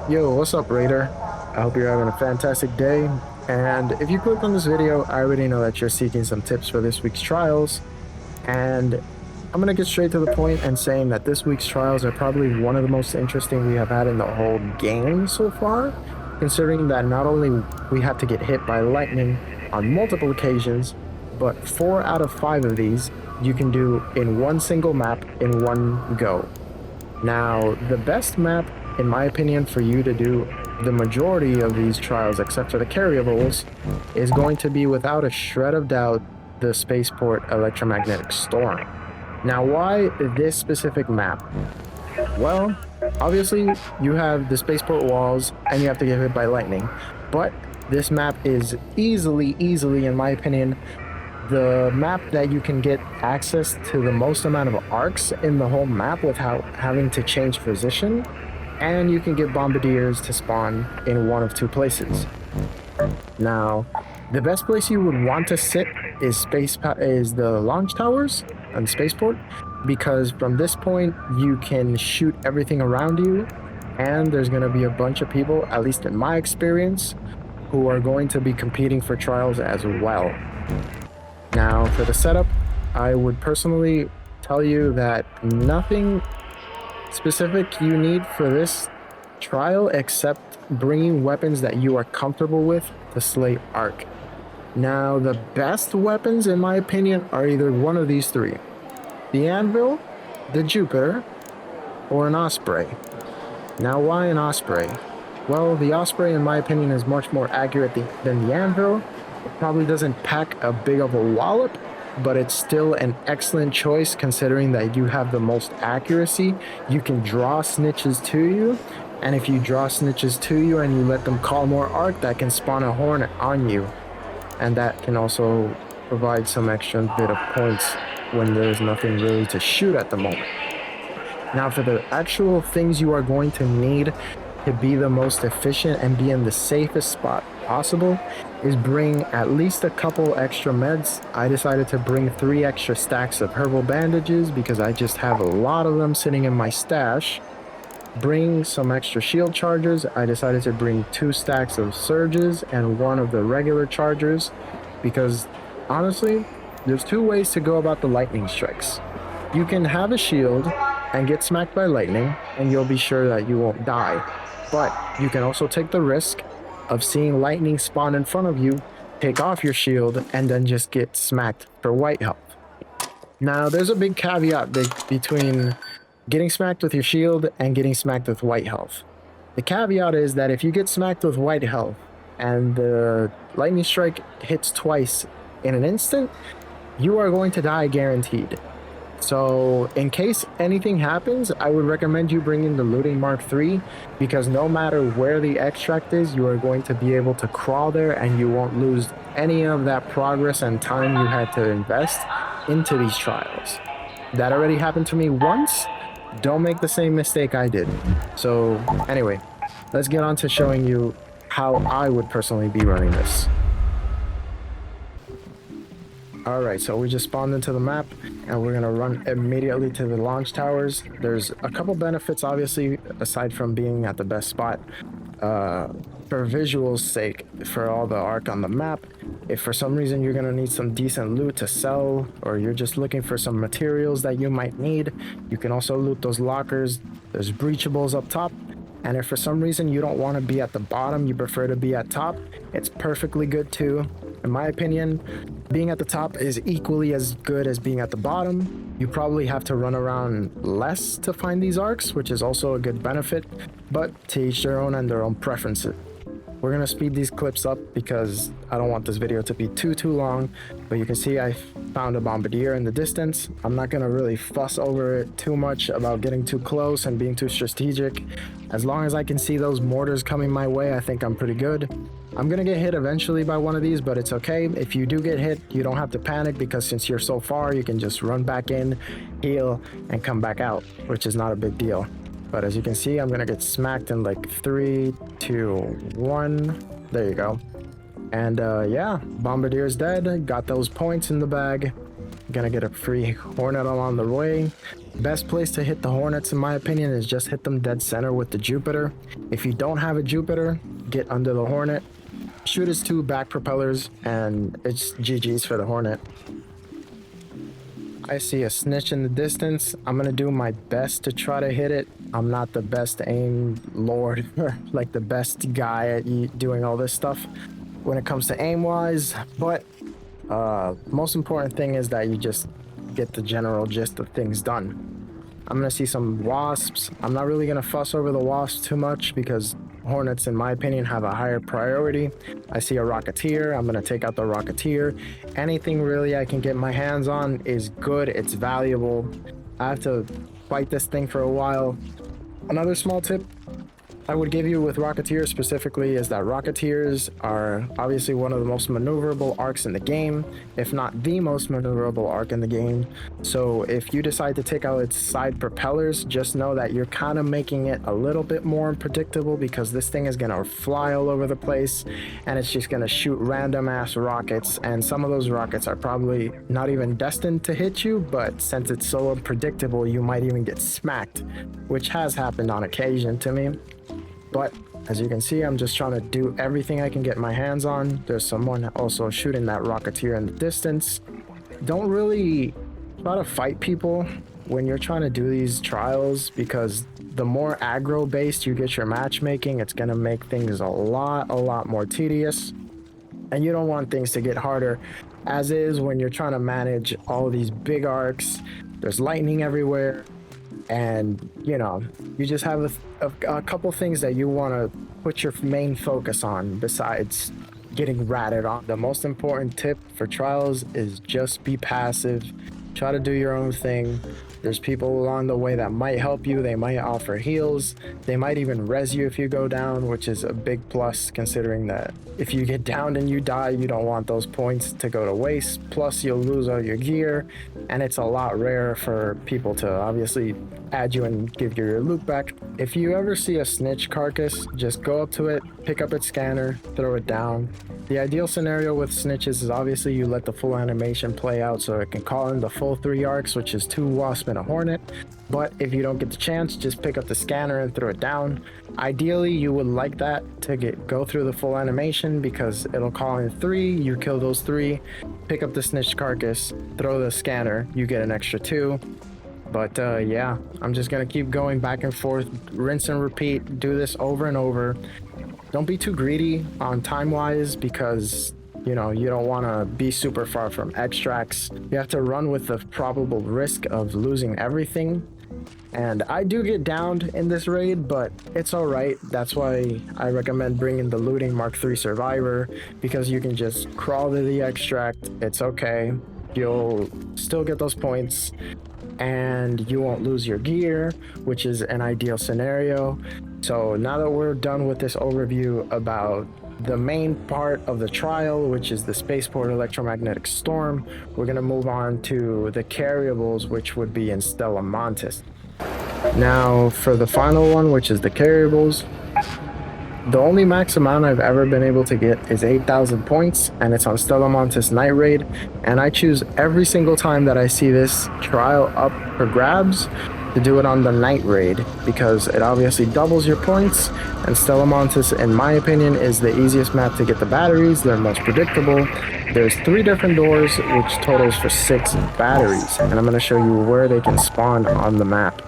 Yo, what's up, Raider? I hope you're having a fantastic day. And if you clicked on this video, I already know that you're seeking some tips for this week's trials. And I'm going to get straight to the point and saying that this week's trials are probably one of the most interesting we have had in the whole game so far, considering that not only we had to get hit by lightning on multiple occasions, but 4 out of 5 of these you can do in one single map in one go. Now, the best map, in my opinion, for you to do the majority of these trials, except for the carryables, is going to be without a shred of doubt the Spaceport Electromagnetic Storm. Now, why this specific map? Well, obviously, you have the Spaceport walls and you have to get hit by lightning, but this map is easily, in my opinion, the map that you can get access to the most amount of arcs in the whole map without having to change position, and you can get bombardiers to spawn in one of two places. Now, the best place you would want to sit is the launch towers on Spaceport, because from this point you can shoot everything around you, and there's going to be a bunch of people, at least in my experience, who are going to be competing for trials as well. Now, for the setup, I would personally tell you that nothing specific you need for this trial except bringing weapons that you are comfortable with to slay Ark. Now, the best weapons, in my opinion, are either one of these three: the Anvil, the Jupiter, or an Osprey. Now, why an Osprey? Well, the Osprey, in my opinion, is much more accurate than the Anvil. It probably doesn't pack a big of a wallop, but it's still an excellent choice considering that you have the most accuracy. You can draw snitches to you, and if you draw snitches to you and you let them call more arc, that can spawn a hornet on you, and that can also provide some extra bit of points when there's nothing really to shoot at the moment. Now, for the actual things you are going to need to be the most efficient and be in the safest spot possible is bring at least a couple extra meds. I decided to bring 3 extra stacks of herbal bandages because I just have a lot of them sitting in my stash. Bring some extra shield chargers. I decided to bring 2 stacks of surges and 1 of the regular chargers because honestly, there's 2 ways to go about the lightning strikes. You can have a shield and get smacked by lightning and you'll be sure that you won't die. But you can also take the risk of seeing lightning spawn in front of you, take off your shield, and then just get smacked for white health. Now, there's a big caveat between getting smacked with your shield and getting smacked with white health. The caveat is that if you get smacked with white health and the lightning strike hits twice in an instant, you are going to die guaranteed. So in case anything happens, I would recommend you bring in the Looting Mark III, because no matter where the extract is, you are going to be able to crawl there and you won't lose any of that progress and time you had to invest into these trials. That already happened to me once. Don't make the same mistake I did. So anyway, let's get on to showing you how I would personally be running this. Alright, so we just spawned into the map and we're gonna run immediately to the launch towers. There's a couple benefits, obviously, aside from being at the best spot. For visual's sake, for all the arc on the map, if for some reason you're gonna need some decent loot to sell, or you're just looking for some materials that you might need, you can also loot those lockers. There's breachables up top. And if for some reason you don't want to be at the bottom, you prefer to be at top, it's perfectly good too. In my opinion, being at the top is equally as good as being at the bottom. You probably have to run around less to find these arcs, which is also a good benefit, but to each their own and their own preferences. We're going to speed these clips up because I don't want this video to be too long, but you can see I found a bombardier in the distance. I'm not going to really fuss over it too much about getting too close and being too strategic. As long as I can see those mortars coming my way, I think I'm pretty good. I'm going to get hit eventually by one of these, but it's okay. If you do get hit, you don't have to panic because since you're so far, you can just run back in, heal, and come back out, which is not a big deal. But as you can see, I'm gonna get smacked in like 3, 2, 1. There you go. And yeah, Bombardier's dead. Got those points in the bag. gonna get a free Hornet along the way. Best place to hit the Hornets, in my opinion, is just hit them dead center with the Jupiter. If you don't have a Jupiter, get under the Hornet, shoot his 2 back propellers, and it's GG's for the Hornet. I see a snitch in the distance. I'm gonna do my best to try to hit it. I'm not the best aim lord or like the best guy at doing all this stuff when it comes to aim wise, but most important thing is that you just get the general gist of things done. I'm gonna see some wasps. I'm not really gonna fuss over the wasps too much because Hornets, in my opinion, have a higher priority. I see a Rocketeer. I'm gonna take out the Rocketeer. Anything really I can get my hands on is good. It's valuable. I have to fight this thing for a while. Another small tip I would give you with Rocketeers specifically is that Rocketeers are obviously one of the most maneuverable arcs in the game, if not the most maneuverable arc in the game. So if you decide to take out its side propellers, just know that you're kind of making it a little bit more unpredictable because this thing is going to fly all over the place and it's just going to shoot random ass rockets, and some of those rockets are probably not even destined to hit you, but since it's so unpredictable, you might even get smacked, which has happened on occasion to me. But as you can see, I'm just trying to do everything I can get my hands on. There's someone also shooting that Rocketeer in the distance. Don't really try to fight people when you're trying to do these trials, because the more aggro based you get your matchmaking, it's going to make things a lot more tedious. And you don't want things to get harder as is when you're trying to manage all these big arcs. There's lightning everywhere. And you know, you just have a couple things that you want to put your main focus on besides getting ratted on. The most important tip for trials is just be passive. Try to do your own thing. There's people along the way that might help you. They might offer heals. They might even res you if you go down, which is a big plus considering that if you get downed and you die, you don't want those points to go to waste. Plus you'll lose all your gear, and it's a lot rarer for people to obviously add you and give you your loot back. If you ever see a snitch carcass, just go up to it, pick up its scanner, throw it down. The ideal scenario with snitches is obviously you let the full animation play out so it can call in the full 3 arcs, which is 2 wasp and a hornet. But if you don't get the chance, just pick up the scanner and throw it down. Ideally, you would like that to go through the full animation because it'll call in 3, you kill those 3, pick up the snitch carcass, throw the scanner, you get an extra 2. But yeah, I'm just gonna keep going back and forth, rinse and repeat, do this over and over. Don't be too greedy on time-wise because, you know, you don't want to be super far from extracts. You have to run with the probable risk of losing everything. And I do get downed in this raid, but it's alright. That's why I recommend bringing the Looting Mark III Survivor, because you can just crawl to the extract. It's okay. You'll still get those points and you won't lose your gear, which is an ideal scenario. So now that we're done with this overview about the main part of the trial, which is the Spaceport Electromagnetic Storm, we're going to move on to the carryables, which would be in Stella Montis. Now for the final one, which is the carryables, the only max amount I've ever been able to get is 8,000 points, and it's on Stella Montis Night Raid, and I choose every single time that I see this trial up for grabs to do it on the Night Raid, because it obviously doubles your points, and Stella Montis, in my opinion, is the easiest map to get the batteries. They're most predictable. There's 3 different doors, which totals for 6 batteries, and I'm going to show you where they can spawn on the map.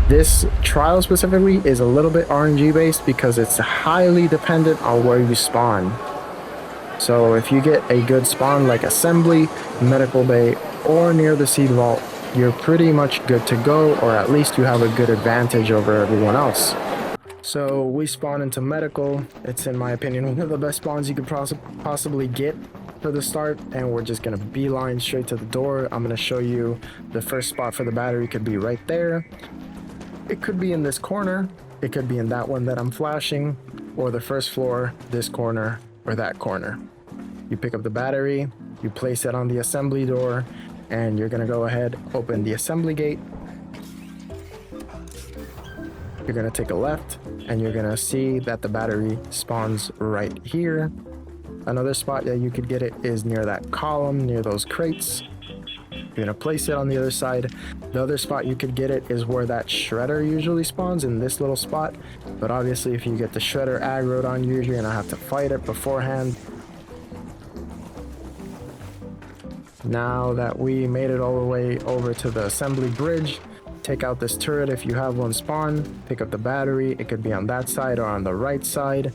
This trial specifically is a little bit RNG based because it's highly dependent on where you spawn. So if you get a good spawn like Assembly, Medical Bay, or near the Seed Vault, you're pretty much good to go, or at least you have a good advantage over everyone else. So we spawn into Medical. It's, in my opinion, one of the best spawns you could possibly get for the start, and we're just gonna beeline straight to the door. I'm gonna show you the first spot for the battery could be right there. It could be in this corner, it could be in that one that I'm flashing, or the first floor, this corner, or that corner. You pick up the battery, you place it on the assembly door, and you're gonna go ahead, open the assembly gate. You're gonna take a left, and you're gonna see that the battery spawns right here. Another spot that you could get it is near that column, near those crates. You're gonna place it on the other side. The other spot you could get it is where that shredder usually spawns, in this little spot. But obviously if you get the shredder aggroed on you, you're gonna have to fight it beforehand. Now that we made it all the way over to the assembly bridge, take out this turret if you have one spawn, pick up the battery. It could be on that side or on the right side,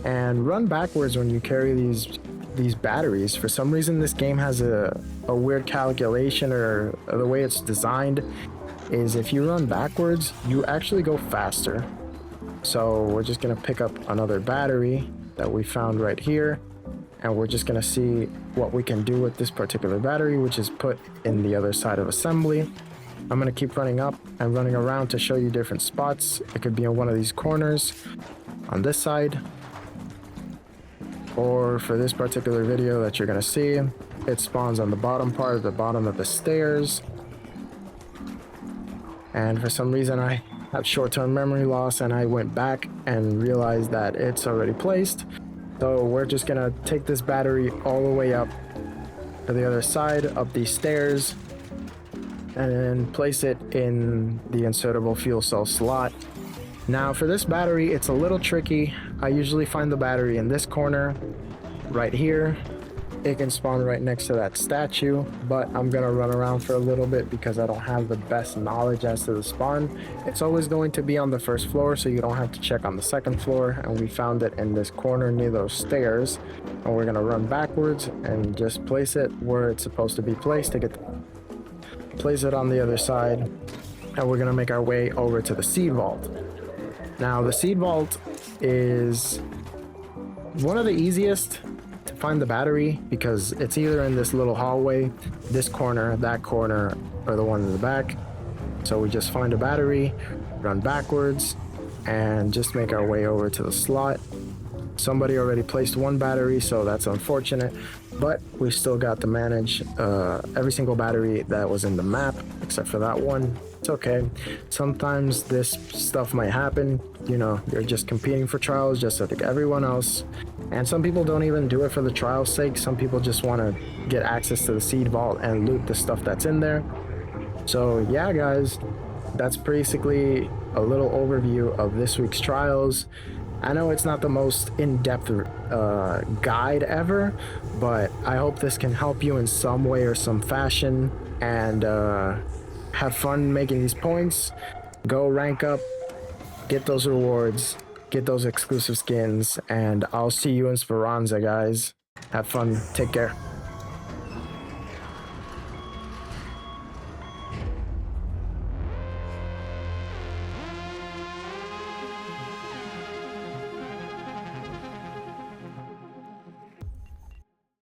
and run backwards when you carry these batteries. For some reason this game has a weird calculation, or the way it's designed is if you run backwards you actually go faster. So we're just gonna pick up another battery that we found right here, and we're just gonna see what we can do with this particular battery, which is put in the other side of assembly. I'm gonna keep running up and running around to show you different spots. It could be in one of these corners on this side, or for this particular video that you're gonna see, it spawns on the bottom part of the bottom of the stairs. And for some reason I have short-term memory loss and I went back and realized that it's already placed. So we're just gonna take this battery all the way up to the other side of these stairs and then place it in the insertable fuel cell slot. Now for this battery, it's a little tricky. I usually find the battery in this corner right here. It can spawn right next to that statue, but I'm gonna run around for a little bit because I don't have the best knowledge as to the spawn. It's always going to be on the first floor, so you don't have to check on the second floor, and we found it in this corner near those stairs. And we're gonna run backwards and just place it where it's supposed to be placed to place it on the other side, and we're gonna make our way over to the seed vault. Now the seed vault is one of the easiest to find the battery because it's either in this little hallway, this corner, that corner, or the one in the back. So we just find a battery, run backwards, and just make our way over to the slot. Somebody already placed one battery, so that's unfortunate, but we still got to manage every single battery that was in the map except for that one. It's okay. Sometimes this stuff might happen. You know, you're just competing for trials just like everyone else. And some people don't even do it for the trial's sake. Some people just want to get access to the seed vault and loot the stuff that's in there. So yeah, guys, that's basically a little overview of this week's trials. I know it's not the most in-depth guide ever, but I hope this can help you in some way or some fashion, and have fun making these points. Go rank up, get those rewards, get those exclusive skins, and I'll see you in Speranza, guys. Have fun. Take care.